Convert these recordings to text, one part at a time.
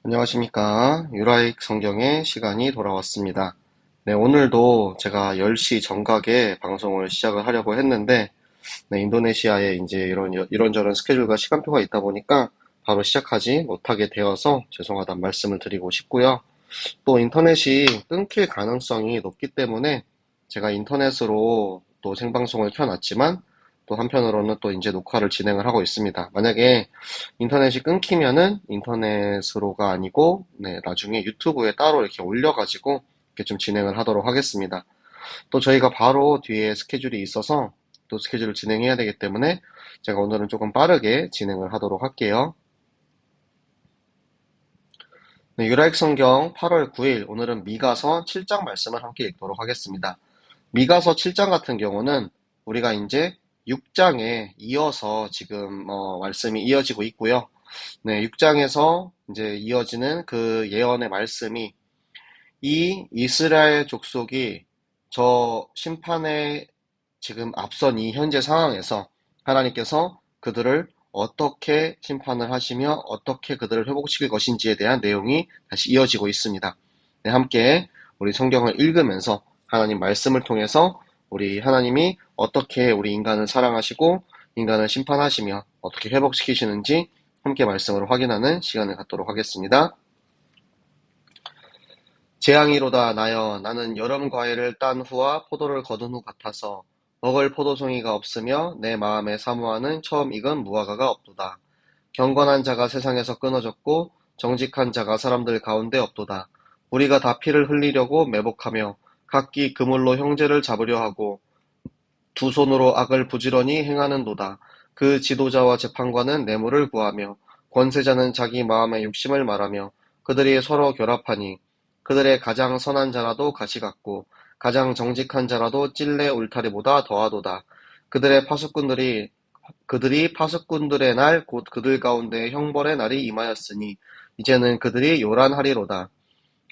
안녕하십니까. 유라익 성경의 시간이 돌아왔습니다. 네, 오늘도 제가 10시 정각에 방송을 시작을 하려고 했는데, 네, 인도네시아에 이제 이런저런 스케줄과 시간표가 있다 보니까 바로 시작하지 못하게 되어서 죄송하다는 말씀을 드리고 싶고요. 또 인터넷이 끊길 가능성이 높기 때문에 제가 인터넷으로 또 생방송을 켜놨지만 또 한편으로는 또 이제 녹화를 진행을 하고 있습니다. 만약에 인터넷이 끊기면은 인터넷으로가 아니고 네, 나중에 유튜브에 따로 이렇게 올려가지고 이렇게 좀 진행을 하도록 하겠습니다. 또 저희가 바로 뒤에 스케줄이 있어서 또 스케줄을 진행해야 되기 때문에 제가 오늘은 조금 빠르게 진행을 하도록 할게요. 네, 유라익 성경 8월 9일 오늘은 미가서 7장 말씀을 함께 읽도록 하겠습니다. 미가서 7장 같은 경우는 우리가 이제 6장에 이어서 지금 말씀이 이어지고 있고요. 네, 6장에서 이제 이어지는 그 예언의 말씀이 이 이스라엘 족속이 저 심판에 지금 앞선 이 현재 상황에서 하나님께서 그들을 어떻게 심판을 하시며 어떻게 그들을 회복시킬 것인지에 대한 내용이 다시 이어지고 있습니다. 네, 함께 우리 성경을 읽으면서 하나님 말씀을 통해서 우리 하나님이 어떻게 우리 인간을 사랑하시고 인간을 심판하시며 어떻게 회복시키시는지 함께 말씀으로 확인하는 시간을 갖도록 하겠습니다. 재앙이로다 나여 나는 여름 과일을 딴 후와 포도를 거둔 후 같아서 먹을 포도송이가 없으며 내 마음에 사모하는 처음 익은 무화과가 없도다. 경건한 자가 세상에서 끊어졌고 정직한 자가 사람들 가운데 없도다. 우리가 다 피를 흘리려고 매복하며 각기 그물로 형제를 잡으려 하고 두 손으로 악을 부지런히 행하는도다. 그 지도자와 재판관은 뇌물을 구하며 권세자는 자기 마음의 욕심을 말하며 그들이 서로 결합하니 그들의 가장 선한 자라도 가시 같고 가장 정직한 자라도 찔레 울타리보다 더하도다. 그들이 파수꾼들의 날 곧 그들 가운데 형벌의 날이 임하였으니 이제는 그들이 요란하리로다.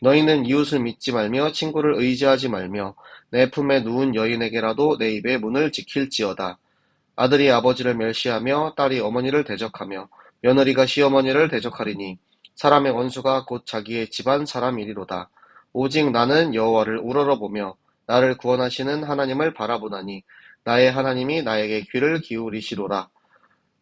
너희는 이웃을 믿지 말며 친구를 의지하지 말며 내 품에 누운 여인에게라도 내 입의 문을 지킬지어다. 아들이 아버지를 멸시하며 딸이 어머니를 대적하며 며느리가 시어머니를 대적하리니 사람의 원수가 곧 자기의 집안 사람이리로다. 오직 나는 여호와를 우러러보며 나를 구원하시는 하나님을 바라보나니 나의 하나님이 나에게 귀를 기울이시로라.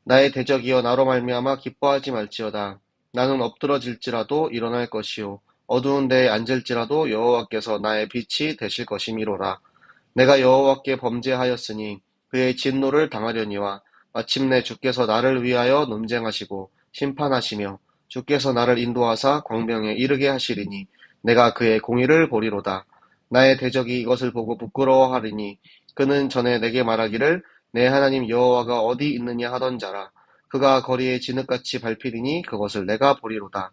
나의 대적이여 나로 말미암아 기뻐하지 말지어다. 나는 엎드러질지라도 일어날 것이요 어두운 데에 앉을지라도 여호와께서 나의 빛이 되실 것이미로라. 내가 여호와께 범죄하였으니 그의 진노를 당하려니와 마침내 주께서 나를 위하여 논쟁하시고 심판하시며 주께서 나를 인도하사 광명에 이르게 하시리니 내가 그의 공의를 보리로다. 나의 대적이 이것을 보고 부끄러워하리니 그는 전에 내게 말하기를 내 하나님 여호와가 어디 있느냐 하던 자라. 그가 거리에 진흙같이 밟히리니 그것을 내가 보리로다.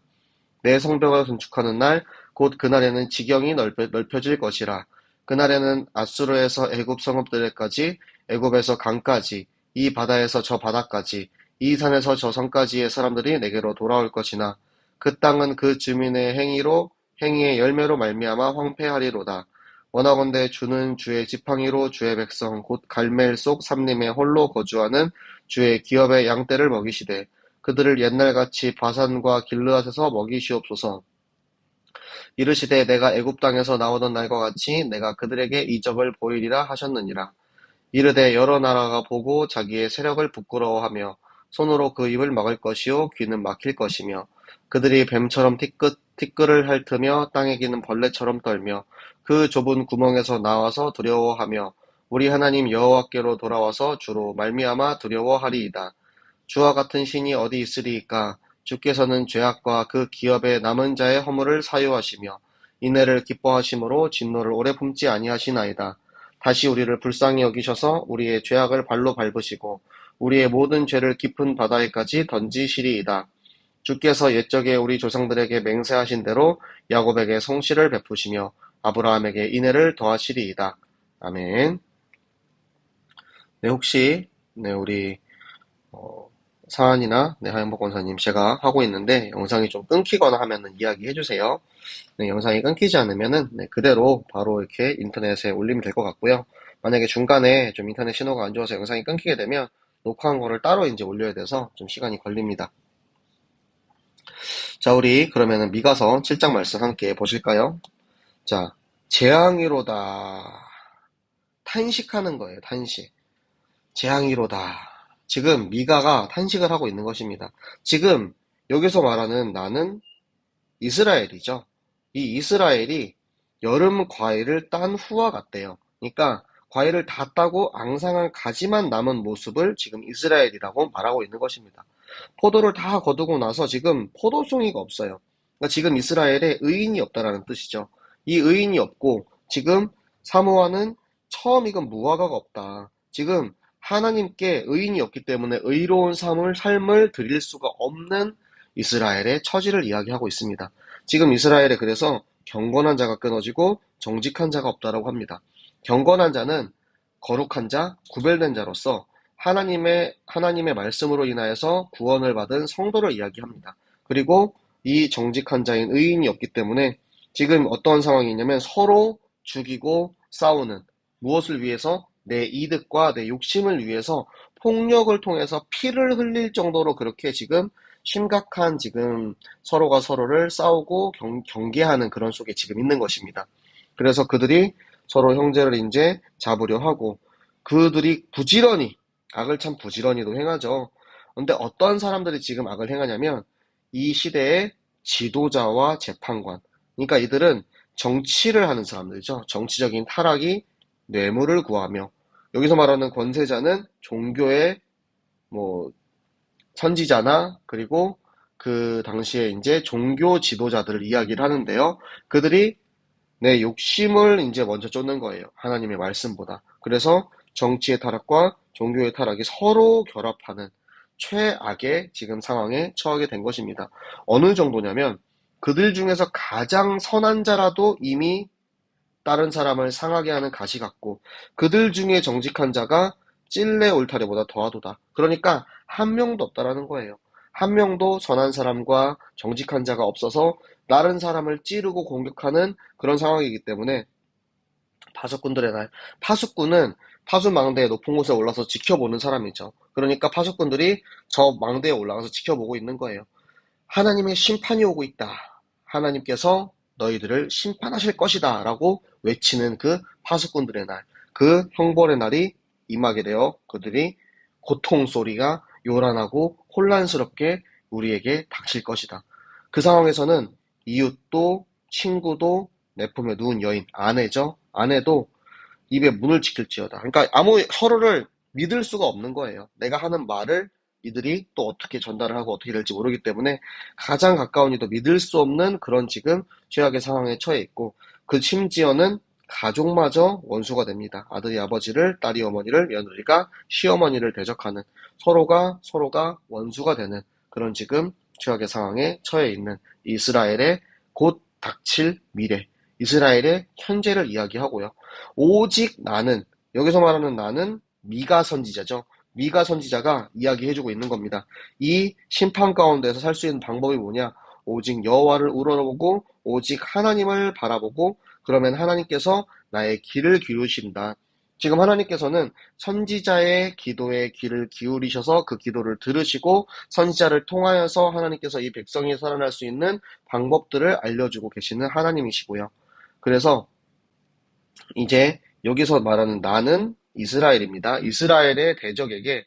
내 성벽을 건축하는 날, 곧 그날에는 지경이 넓혀질 것이라. 그날에는 아수르에서 애굽 성읍들에까지, 애굽에서 강까지, 이 바다에서 저 바다까지, 이 산에서 저 산까지의 사람들이 내게로 돌아올 것이나, 그 땅은 그 주민의 행위의 열매로 말미암아 황폐하리로다. 원하건대 주는 주의 지팡이로 주의 백성 곧 갈멜 속 삼림에 홀로 거주하는 주의 기업의 양떼를 먹이시되 그들을 옛날같이 바산과 길르앗에서 먹이시옵소서. 이르시되 내가 애굽 땅에서 나오던 날과 같이 내가 그들에게 이적을 보이리라 하셨느니라. 이르되 여러 나라가 보고 자기의 세력을 부끄러워하며 손으로 그 입을 막을 것이요 귀는 막힐 것이며 그들이 뱀처럼 티끌을 핥으며 땅에 기는 벌레처럼 떨며 그 좁은 구멍에서 나와서 두려워하며 우리 하나님 여호와께로 돌아와서 주로 말미암아 두려워하리이다. 주와 같은 신이 어디 있으리이까? 주께서는 죄악과 그 기업의 남은 자의 허물을 사유하시며 인애를 기뻐하심으로 진노를 오래 품지 아니하시나이다. 다시 우리를 불쌍히 여기셔서 우리의 죄악을 발로 밟으시고 우리의 모든 죄를 깊은 바다에까지 던지시리이다. 주께서 옛적에 우리 조상들에게 맹세하신 대로 야곱에게 성실을 베푸시며 아브라함에게 인애를 더하시리이다. 아멘. 네, 혹시 우리 사안이나 하영복 권사님 제가 하고 있는데 영상이 좀 끊기거나 하면은 이야기해 주세요. 네, 영상이 끊기지 않으면은 그대로 바로 이렇게 인터넷에 올리면 될 것 같고요. 만약에 중간에 좀 인터넷 신호가 안 좋아서 영상이 끊기게 되면 녹화한 거를 따로 이제 올려야 돼서 좀 시간이 걸립니다. 자, 우리 그러면은 미가서 7장 말씀 함께 보실까요? 자, 재앙이로다. 탄식하는 거예요, 탄식. 재앙이로다. 지금 미가가 탄식을 하고 있는 것입니다. 지금 여기서 말하는 나는 이스라엘이죠. 이 이스라엘이 여름 과일을 딴 후와 같대요. 그러니까 과일을 다 따고 앙상한 가지만 남은 모습을 지금 이스라엘이라고 말하고 있는 것입니다. 포도를 다 거두고 나서 지금 포도송이가 없어요. 그러니까 지금 이스라엘에 의인이 없다라는 뜻이죠. 이 의인이 없고 지금 사모하는 처음 익은 무화과가 없다. 지금 하나님께 의인이 없기 때문에 의로운 삶을 드릴 수가 없는 이스라엘의 처지를 이야기하고 있습니다. 지금 이스라엘에 그래서 경건한 자가 끊어지고 정직한 자가 없다라고 합니다. 경건한 자는 거룩한 자, 구별된 자로서 하나님의 말씀으로 인하여서 구원을 받은 성도를 이야기합니다. 그리고 이 정직한 자인 의인이 없기 때문에 지금 어떤 상황이냐면 서로 죽이고 싸우는, 무엇을 위해서? 내 이득과 내 욕심을 위해서 폭력을 통해서 피를 흘릴 정도로 그렇게 지금 심각한 지금 서로가 서로를 싸우고 경계하는 그런 속에 지금 있는 것입니다. 그래서 그들이 서로 형제를 이제 잡으려 하고 그들이 부지런히 악을 참 부지런히도 행하죠. 근데 어떤 사람들이 지금 악을 행하냐면 이 시대의 지도자와 재판관. 그러니까 이들은 정치를 하는 사람들이죠. 정치적인 타락이 뇌물을 구하며 여기서 말하는 권세자는 종교의 뭐 선지자나 그리고 그 당시에 이제 종교 지도자들을 이야기를 하는데요. 그들이 내 욕심을 이제 먼저 쫓는 거예요. 하나님의 말씀보다. 그래서 정치의 타락과 종교의 타락이 서로 결합하는 최악의 지금 상황에 처하게 된 것입니다. 어느 정도냐면 그들 중에서 가장 선한 자라도 이미 다른 사람을 상하게 하는 가시 같고 그들 중에 정직한 자가 찔레 울타리보다 더하도다. 그러니까 한 명도 없다라는 거예요. 한 명도 선한 사람과 정직한 자가 없어서 다른 사람을 찌르고 공격하는 그런 상황이기 때문에 파수꾼들의 날. 파수꾼은 파수망대의 높은 곳에 올라서 지켜보는 사람이죠. 그러니까 파수꾼들이 저 망대에 올라가서 지켜보고 있는 거예요. 하나님의 심판이 오고 있다. 하나님께서 너희들을 심판하실 것이다. 라고 외치는 그 파수꾼들의 날, 그 형벌의 날이 임하게 되어 그들이 고통 소리가 요란하고 혼란스럽게 우리에게 닥칠 것이다. 그 상황에서는 이웃도 친구도 내 품에 누운 여인, 아내죠. 아내도 입에 문을 지킬지어다. 그러니까 서로를 믿을 수가 없는 거예요. 내가 하는 말을 이들이 또 어떻게 전달을 하고 어떻게 될지 모르기 때문에 가장 가까운 이도 믿을 수 없는 그런 지금 최악의 상황에 처해 있고 그 심지어는 가족마저 원수가 됩니다. 아들이 아버지를, 딸이 어머니를, 며느리가 시어머니를 대적하는 서로가 원수가 되는 그런 지금 최악의 상황에 처해 있는 이스라엘의 곧 닥칠 미래, 이스라엘의 현재를 이야기하고요. 오직 나는, 여기서 말하는 나는 미가 선지자죠. 미가 선지자가 이야기해주고 있는 겁니다. 이 심판 가운데서 살 수 있는 방법이 뭐냐? 오직 여호와를 우러러보고 오직 하나님을 바라보고 그러면 하나님께서 나의 귀를 기울이신다. 지금 하나님께서는 선지자의 기도에 귀를 기울이셔서 그 기도를 들으시고 선지자를 통하여서 하나님께서 이 백성이 살아날 수 있는 방법들을 알려주고 계시는 하나님이시고요. 그래서 이제 여기서 말하는 나는 이스라엘입니다. 이스라엘의 대적에게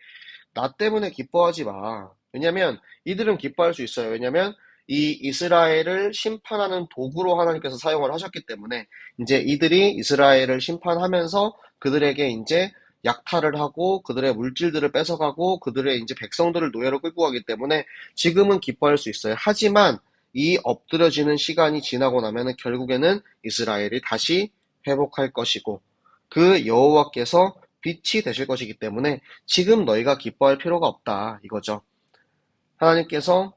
나 때문에 기뻐하지 마. 왜냐면 이들은 기뻐할 수 있어요. 왜냐면 이 이스라엘을 심판하는 도구로 하나님께서 사용을 하셨기 때문에 이제 이들이 이스라엘을 심판하면서 그들에게 이제 약탈을 하고 그들의 물질들을 뺏어가고 그들의 이제 백성들을 노예로 끌고 가기 때문에 지금은 기뻐할 수 있어요. 하지만 이 엎드려지는 시간이 지나고 나면은 결국에는 이스라엘이 다시 회복할 것이고 그 여호와께서 빛이 되실 것이기 때문에 지금 너희가 기뻐할 필요가 없다 이거죠. 하나님께서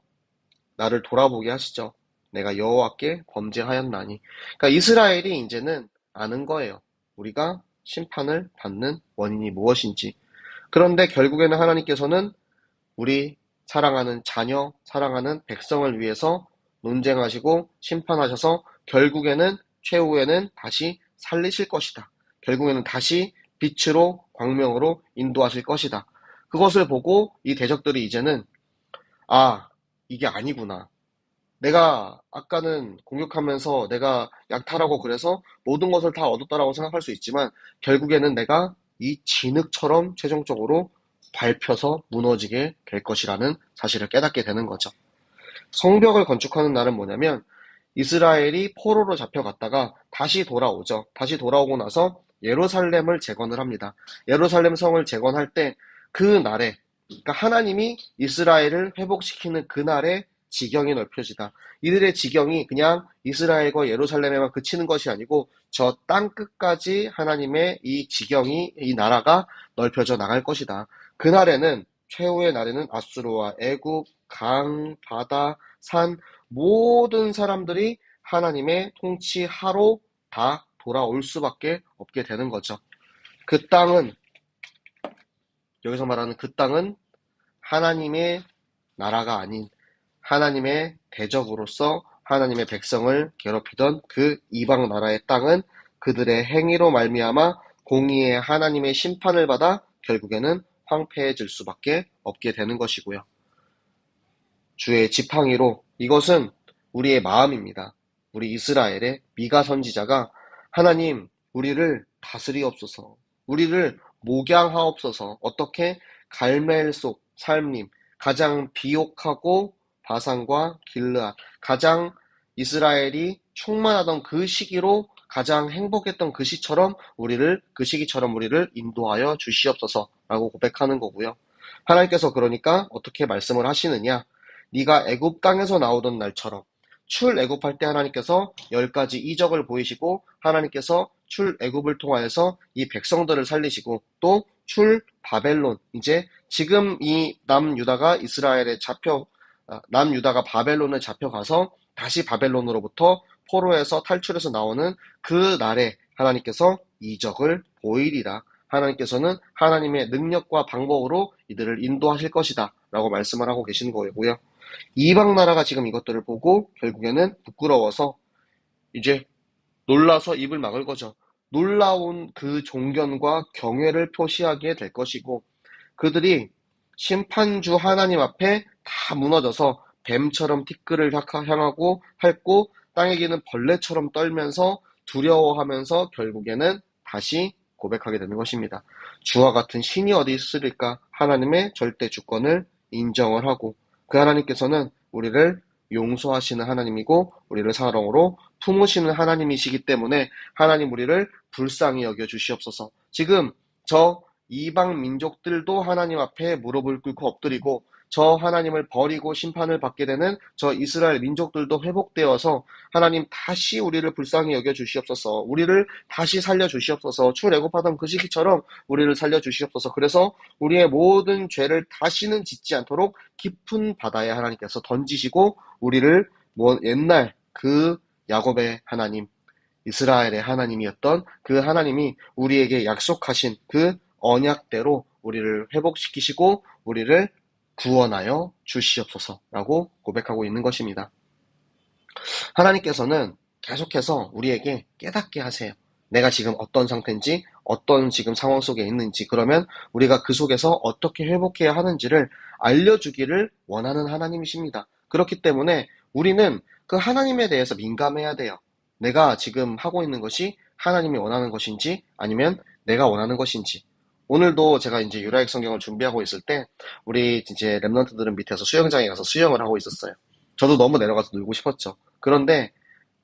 나를 돌아보게 하시죠. 내가 여호와께 범죄하였나니. 그러니까 이스라엘이 이제는 아는 거예요. 우리가 심판을 받는 원인이 무엇인지. 그런데 결국에는 하나님께서는 우리 사랑하는 자녀, 사랑하는 백성을 위해서 논쟁하시고 심판하셔서 결국에는 최후에는 다시 살리실 것이다. 결국에는 다시 빛으로 광명으로 인도하실 것이다. 그것을 보고 이 대적들이 이제는 아, 이게 아니구나. 내가 아까는 공격하면서 내가 약탈하고 그래서 모든 것을 다 얻었다라고 생각할 수 있지만 결국에는 내가 이 진흙처럼 최종적으로 밟혀서 무너지게 될 것이라는 사실을 깨닫게 되는 거죠. 성벽을 건축하는 날은 뭐냐면 이스라엘이 포로로 잡혀갔다가 다시 돌아오죠. 다시 돌아오고 나서 예루살렘을 재건을 합니다. 예루살렘 성을 재건할 때 그 날에, 그러니까 하나님이 이스라엘을 회복시키는 그날에 지경이 넓혀지다. 이들의 지경이 그냥 이스라엘과 예루살렘에만 그치는 것이 아니고 저 땅 끝까지 하나님의 이 지경이, 이 나라가 넓혀져 나갈 것이다. 그날에는, 최후의 날에는 아수르와 애굽, 강, 바다, 산, 모든 사람들이 하나님의 통치하로 다 돌아올 수밖에 없게 되는 거죠. 그 땅은, 여기서 말하는 그 땅은 하나님의 나라가 아닌 하나님의 대적으로서 하나님의 백성을 괴롭히던 그 이방 나라의 땅은 그들의 행위로 말미암아 공의의 하나님의 심판을 받아 결국에는 황폐해질 수밖에 없게 되는 것이고요. 주의 지팡이로, 이것은 우리의 마음입니다. 우리 이스라엘의 미가 선지자가 하나님, 우리를 다스리옵소서, 우리를 목양하옵소서, 어떻게 갈멜 속 삶님, 가장 비옥하고 바산과 길르앗, 가장 이스라엘이 충만하던 그 시기로 가장 행복했던 그 시처럼 그 시기처럼 우리를 인도하여 주시옵소서라고 고백하는 거고요. 하나님께서 그러니까 어떻게 말씀을 하시느냐? 네가 애굽 땅에서 나오던 날처럼, 출애굽할 때 하나님께서 10가지 이적을 보이시고 하나님께서 출애굽을 통하여서 이 백성들을 살리시고 또 출바벨론, 이제 지금 이 남유다가 남유다가 바벨론에 잡혀가서 다시 바벨론으로부터 포로에서 탈출해서 나오는 그 날에 하나님께서 이적을 보이리라. 하나님께서는 하나님의 능력과 방법으로 이들을 인도하실 것이다 라고 말씀을 하고 계시는 거고요. 이방 나라가 지금 이것들을 보고 결국에는 부끄러워서 이제 놀라서 입을 막을 거죠. 놀라운 그 존경과 경외를 표시하게 될 것이고, 그들이 심판주 하나님 앞에 다 무너져서 뱀처럼 티끌을 향하고 핥고 땅에 기는 벌레처럼 떨면서 두려워하면서 결국에는 다시 고백하게 되는 것입니다. 주와 같은 신이 어디 있으리까? 하나님의 절대 주권을 인정을 하고, 그 하나님께서는 우리를 용서하시는 하나님이고 우리를 사랑으로 품으시는 하나님이시기 때문에 하나님, 우리를 불쌍히 여겨 주시옵소서. 지금 저 이방 민족들도 하나님 앞에 무릎을 꿇고 엎드리고 저 하나님을 버리고 심판을 받게 되는 저 이스라엘 민족들도 회복되어서 하나님, 다시 우리를 불쌍히 여겨 주시옵소서. 우리를 다시 살려 주시옵소서. 출애굽하던 그 시기처럼 우리를 살려 주시옵소서. 그래서 우리의 모든 죄를 다시는 짓지 않도록 깊은 바다에 하나님께서 던지시고 우리를 옛날 그 야곱의 하나님, 이스라엘의 하나님이었던 그 하나님이 우리에게 약속하신 그 언약대로 우리를 회복시키시고 우리를 구원하여 주시옵소서라고 고백하고 있는 것입니다. 하나님께서는 계속해서 우리에게 깨닫게 하세요. 내가 지금 어떤 상태인지, 어떤 지금 상황 속에 있는지, 그러면 우리가 그 속에서 어떻게 회복해야 하는지를 알려주기를 원하는 하나님이십니다. 그렇기 때문에 우리는 그 하나님에 대해서 민감해야 돼요. 내가 지금 하고 있는 것이 하나님이 원하는 것인지 아니면 내가 원하는 것인지. 오늘도 제가 이제 유라역 성경을 준비하고 있을 때 우리 이제 랩런트들은 밑에서 수영장에 가서 수영을 하고 있었어요. 저도 너무 내려가서 놀고 싶었죠. 그런데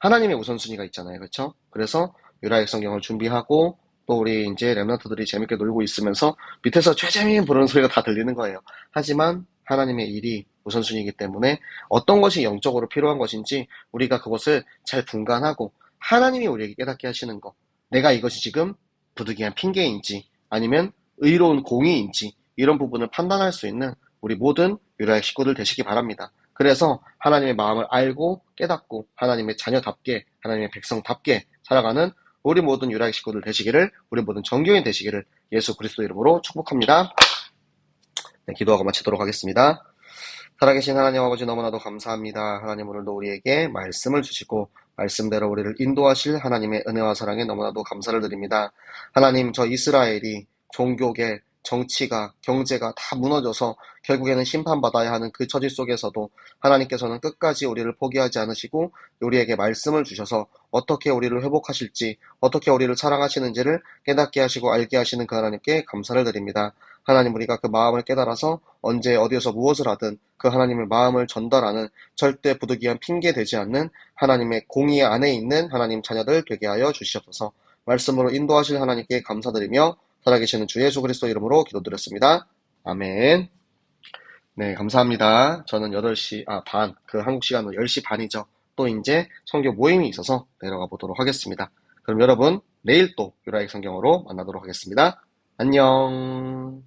하나님의 우선순위가 있잖아요. 그렇죠? 그래서 유라역 성경을 준비하고 또 우리 이제 랩런트들이 재밌게 놀고 있으면서 밑에서 최재민 부르는 소리가 다 들리는 거예요. 하지만 하나님의 일이 우선순위이기 때문에 어떤 것이 영적으로 필요한 것인지 우리가 그것을 잘 분간하고 하나님이 우리에게 깨닫게 하시는 것, 내가 이것이 지금 부득이한 핑계인지 아니면 의로운 공의인지 이런 부분을 판단할 수 있는 우리 모든 유라역 식구들 되시기 바랍니다. 그래서 하나님의 마음을 알고 깨닫고 하나님의 자녀답게, 하나님의 백성답게 살아가는 우리 모든 유라역 식구들 되시기를, 우리 모든 정교인 되시기를 예수 그리스도 이름으로 축복합니다. 네, 기도하고 마치도록 하겠습니다. 살아계신 하나님 아버지, 너무나도 감사합니다. 하나님, 오늘도 우리에게 말씀을 주시고 말씀대로 우리를 인도하실 하나님의 은혜와 사랑에 너무나도 감사를 드립니다. 하나님, 저 이스라엘이 종교계 정치가, 경제가 다 무너져서 결국에는 심판받아야 하는 그 처지 속에서도 하나님께서는 끝까지 우리를 포기하지 않으시고 우리에게 말씀을 주셔서 어떻게 우리를 회복하실지, 어떻게 우리를 사랑하시는지를 깨닫게 하시고 알게 하시는 그 하나님께 감사를 드립니다. 하나님, 우리가 그 마음을 깨달아서 언제 어디에서 무엇을 하든 그 하나님의 마음을 전달하는, 절대 부득이한 핑계 되지 않는 하나님의 공의 안에 있는 하나님 자녀들 되게 하여 주시옵소서. 말씀으로 인도하실 하나님께 감사드리며 살아계시는 주 예수 그리스도 이름으로 기도드렸습니다. 아멘. 네, 감사합니다. 저는 8시 반, 그 한국 시간으로 10시 반이죠. 또 이제 성교 모임이 있어서 내려가 보도록 하겠습니다. 그럼 여러분, 내일 또 유라익 성경으로 만나도록 하겠습니다. 안녕.